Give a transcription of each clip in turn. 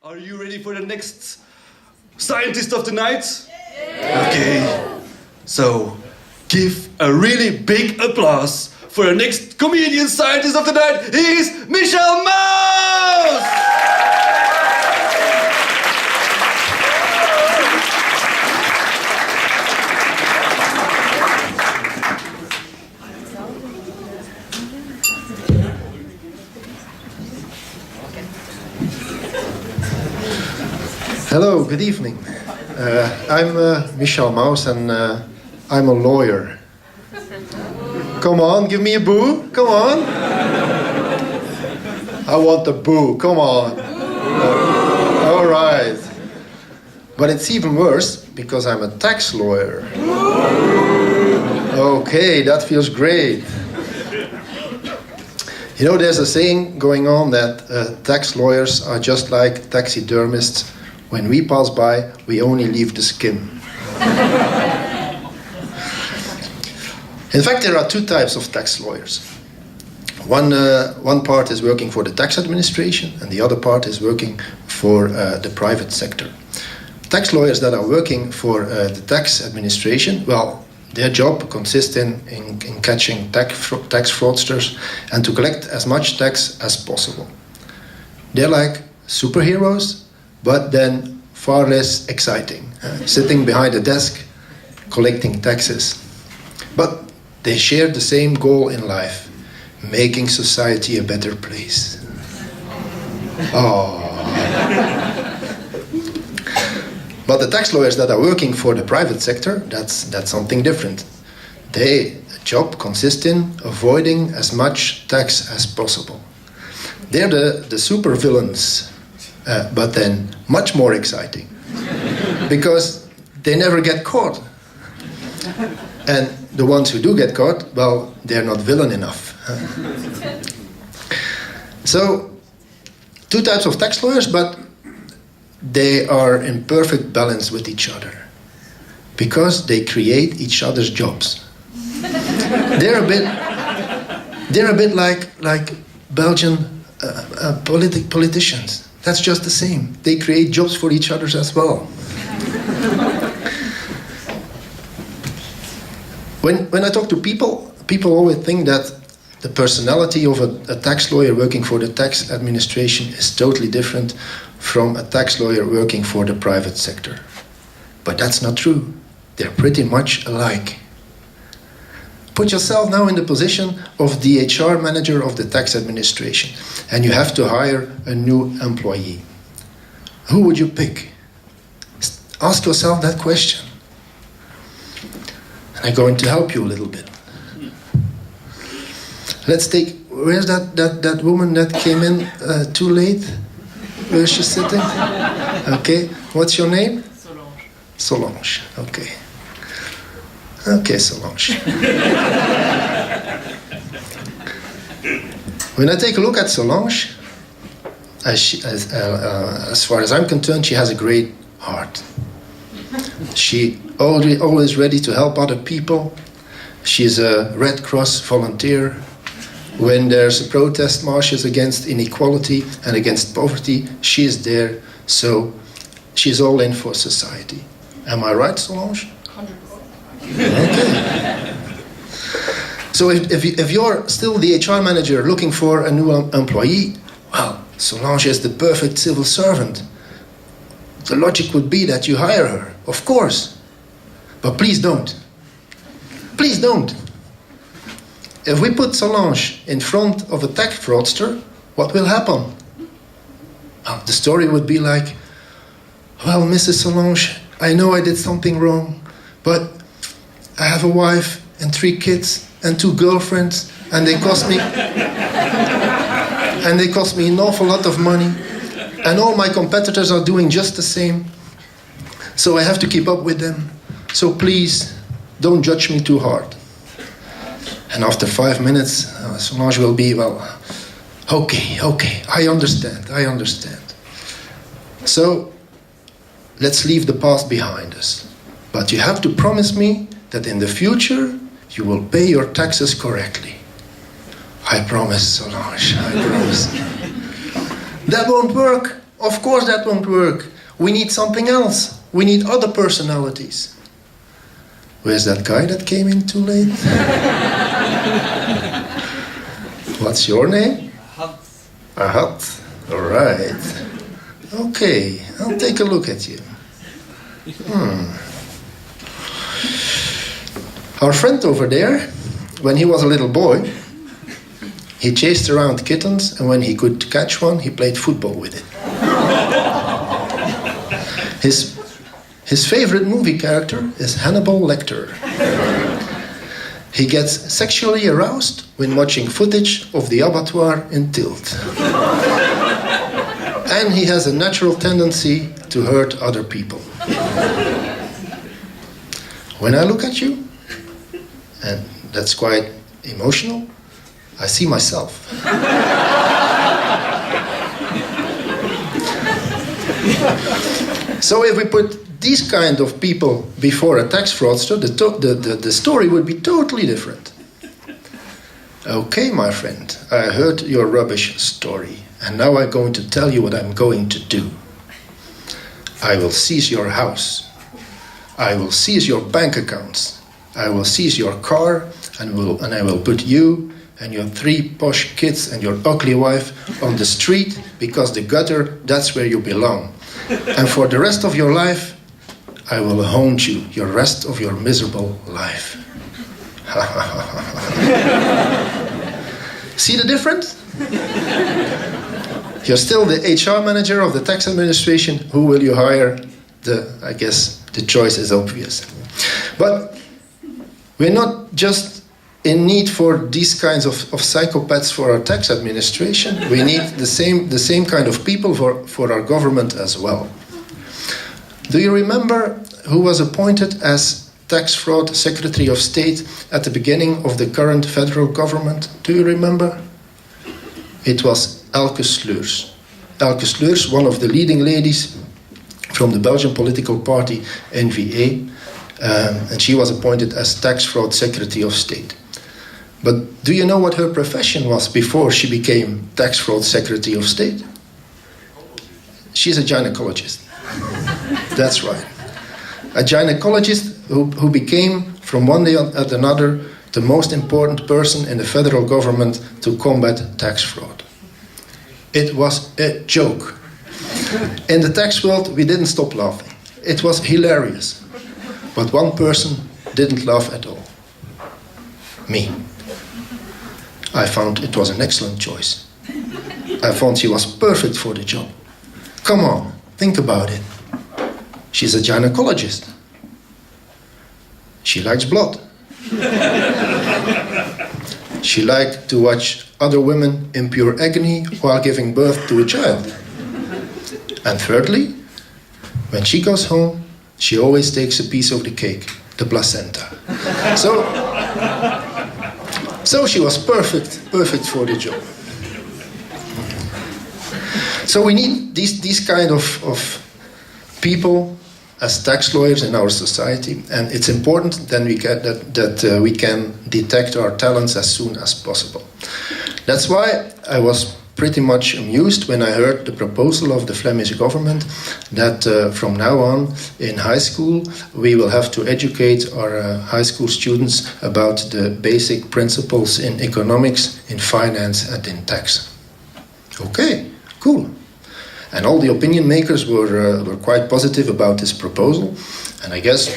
Are you ready for the next scientist of the night? Yeah. Okay. So, give a really big applause for the next comedian scientist of the night. He is Michel Mouse! Hello, good evening. I'm Michel Mouse and I'm a lawyer. Come on, give me a boo. Come on. I want a boo. Come on. All right. But it's even worse because I'm a tax lawyer. Okay, that feels great. You know, there's a saying going on that tax lawyers are just like taxidermists. When we pass by, we only leave the skin. In fact, there are two types of tax lawyers. One part is working for the tax administration, and the other part is working for the private sector. Tax lawyers that are working for the tax administration, well, their job consists in catching tax fraudsters and to collect as much tax as possible. They're like superheroes, but then far less exciting, sitting behind a desk, collecting taxes. But they share the same goal in life, making society a better place. Oh. But the tax lawyers that are working for the private sector, that's something different. Their job consists in avoiding as much tax as possible. They're the super villains. But then much more exciting, because they never get caught. And the ones who do get caught, well, they're not villain enough. So, two types of tax lawyers, but they are in perfect balance with each other, because they create each other's jobs. They're a bit like Belgian politicians. That's just the same. They create jobs for each other as well. When I talk to people always think that the personality of a tax lawyer working for the tax administration is totally different from a tax lawyer working for the private sector. But that's not true. They're pretty much alike. Put yourself now in the position of the HR manager of the tax administration, and you have to hire a new employee. Who would you pick? Ask yourself that question. And I'm going to help you a little bit. Let's take, where's that woman that came in too late? Where is she sitting? Okay, what's your name? Solange, okay. Okay, Solange. When I take a look at Solange, as far as I'm concerned, she has a great heart. She always ready to help other people. She's a Red Cross volunteer. When there's protest marches against inequality and against poverty, she is there. So she's all in for society. Am I right, Solange? 100%. Okay. So if you're still the HR manager looking for a new employee, well, Solange is the perfect civil servant. The logic would be that you hire her, of course. But please don't. Please don't. If we put Solange in front of a tax fraudster, what will happen? Well, the story would be like, well, Mrs. Solange, I know I did something wrong, but I have a wife and 3 kids and 2 girlfriends, and they cost me an awful lot of money, and all my competitors are doing just the same, so I have to keep up with them. So please, don't judge me too hard. And after 5 minutes, Solange will be, well, okay, I understand. So, let's leave the past behind us. But you have to promise me that in the future, you will pay your taxes correctly. I promise, Solange, I promise. That won't work. of course that won't work. We need something else. We need other personalities. Where's that guy that came in too late? What's your name? Ahat. All right. Okay, I'll take a look at you. Our friend over there, when he was a little boy, he chased around kittens, and when he could catch one, he played football with it. His favorite movie character is Hannibal Lecter. He gets sexually aroused when watching footage of the abattoir in Tilt. And he has a natural tendency to hurt other people. When I look at you, and that's quite emotional, I see myself. So if we put these kind of people before a tax fraudster, the story would be totally different. Okay, my friend, I heard your rubbish story, and now I'm going to tell you what I'm going to do. I will seize your house. I will seize your bank accounts. I will seize your car, and I will put you and your 3 posh kids and your ugly wife on the street, because the gutter, that's where you belong. And for the rest of your life, I will haunt you, your rest of your miserable life. See the difference? You're still the HR manager of the tax administration. Who will you hire? I guess the choice is obvious. But we're not just in need for these kinds of psychopaths for our tax administration. We need the same kind of people for our government as well. Do you remember who was appointed as Tax Fraud Secretary of State at the beginning of the current federal government? Do you remember? It was Elke Sleurs. Elke Sleurs, one of the leading ladies from the Belgian political party N-VA, and she was appointed as Tax Fraud Secretary of State. But do you know what her profession was before she became Tax Fraud Secretary of State? She's a gynecologist. That's right. A gynecologist who became, from one day at another, the most important person in the federal government to combat tax fraud. It was a joke. In the tax world, we didn't stop laughing. It was hilarious. But one person didn't laugh at all. Me. I found it was an excellent choice. I found she was perfect for the job. Come on, think about it. She's a gynecologist. She likes blood. She liked to watch other women in pure agony while giving birth to a child. And thirdly, when she goes home, she always takes a piece of the cake, the placenta. So she was perfect for the job. So we need these kind of people as tax lawyers in our society, and it's important that we can detect our talents as soon as possible. That's why I was pretty much amused when I heard the proposal of the Flemish government that from now on in high school we will have to educate our high school students about the basic principles in economics, in finance and in tax. Okay, cool. And all the opinion makers were quite positive about this proposal. And I guess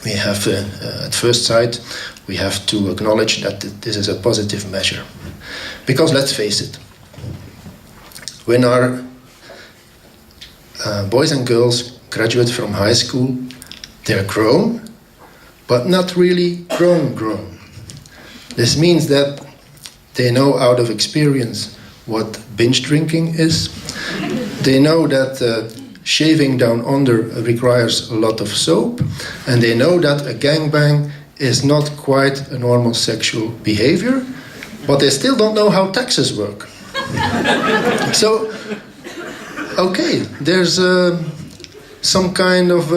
we have, at first sight, we have to acknowledge that this is a positive measure. Because let's face it, when our boys and girls graduate from high school, they're grown, but not really grown. This means that they know out of experience what binge drinking is. They know that shaving down under requires a lot of soap, and they know that a gangbang is not quite a normal sexual behavior, but they still don't know how taxes work. So, okay, there's some kind of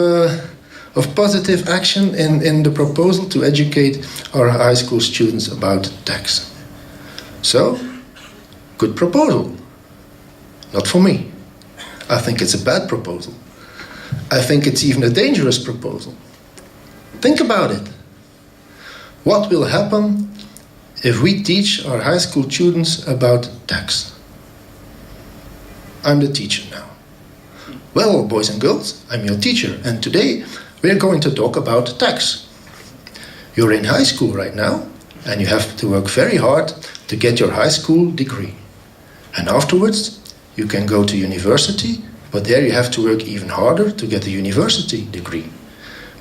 positive action in the proposal to educate our high school students about tax. So, good proposal. Not for me. I think it's a bad proposal. I think it's even a dangerous proposal. Think about it. What will happen if we teach our high school students about tax? I'm the teacher now. Well, boys and girls, I'm your teacher, and today we're going to talk about tax. You're in high school right now, and you have to work very hard to get your high school degree. And afterwards, you can go to university, but there you have to work even harder to get a university degree.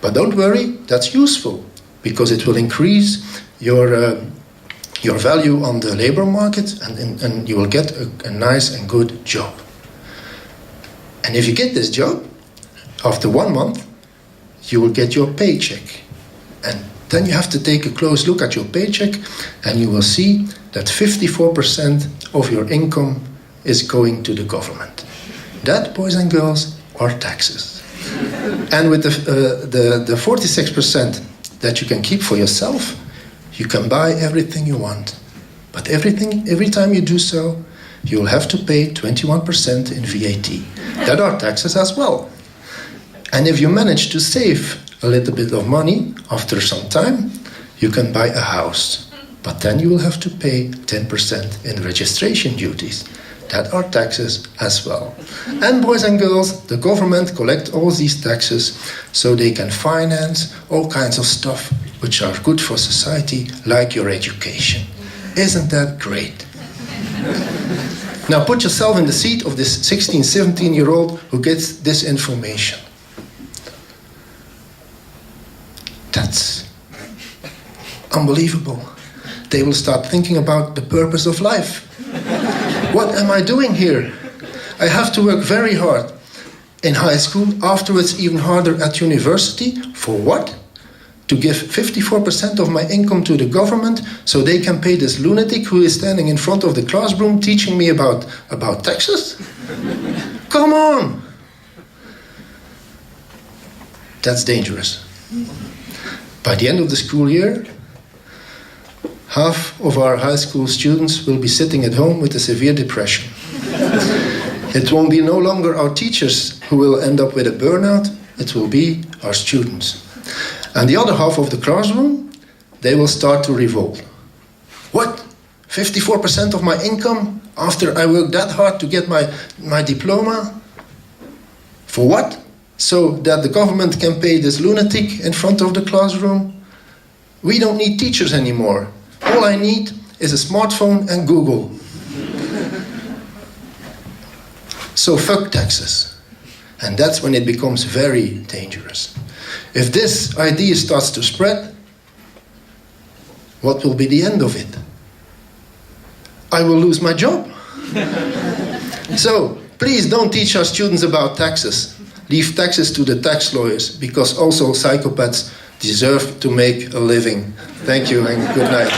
But don't worry, that's useful, because it will increase your value on the labor market, and you will get a nice and good job. And if you get this job, after 1 month, you will get your paycheck. And then you have to take a close look at your paycheck, and you will see that 54% of your income is going to the government. That, boys and girls, are taxes. And with the 46% that you can keep for yourself, you can buy everything you want. But every time you do so, you will have to pay 21% in VAT. That are taxes as well. And if you manage to save a little bit of money after some time, you can buy a house. But then you will have to pay 10% in registration duties. That are taxes as well. And boys and girls, the government collect all these taxes so they can finance all kinds of stuff which are good for society, like your education. Isn't that great? Now put yourself in the seat of this 16, 17-year-old who gets this information. That's unbelievable. They will start thinking about the purpose of life. What am I doing here? I have to work very hard in high school, afterwards even harder at university. For what? To give 54% of my income to the government so they can pay this lunatic who is standing in front of the classroom teaching me about taxes? Come on! That's dangerous. By the end of the school year, half of our high school students will be sitting at home with a severe depression. It won't be no longer our teachers who will end up with a burnout, it will be our students. And the other half of the classroom, they will start to revolt. What? 54% of my income after I worked that hard to get my diploma? For what? So that the government can pay this lunatic in front of the classroom? We don't need teachers anymore. All I need is a smartphone and Google. So fuck taxes. And that's when it becomes very dangerous. If this idea starts to spread, what will be the end of it? I will lose my job. So please don't teach our students about taxes. Leave taxes to the tax lawyers, because also psychopaths deserve to make a living. Thank you and good night.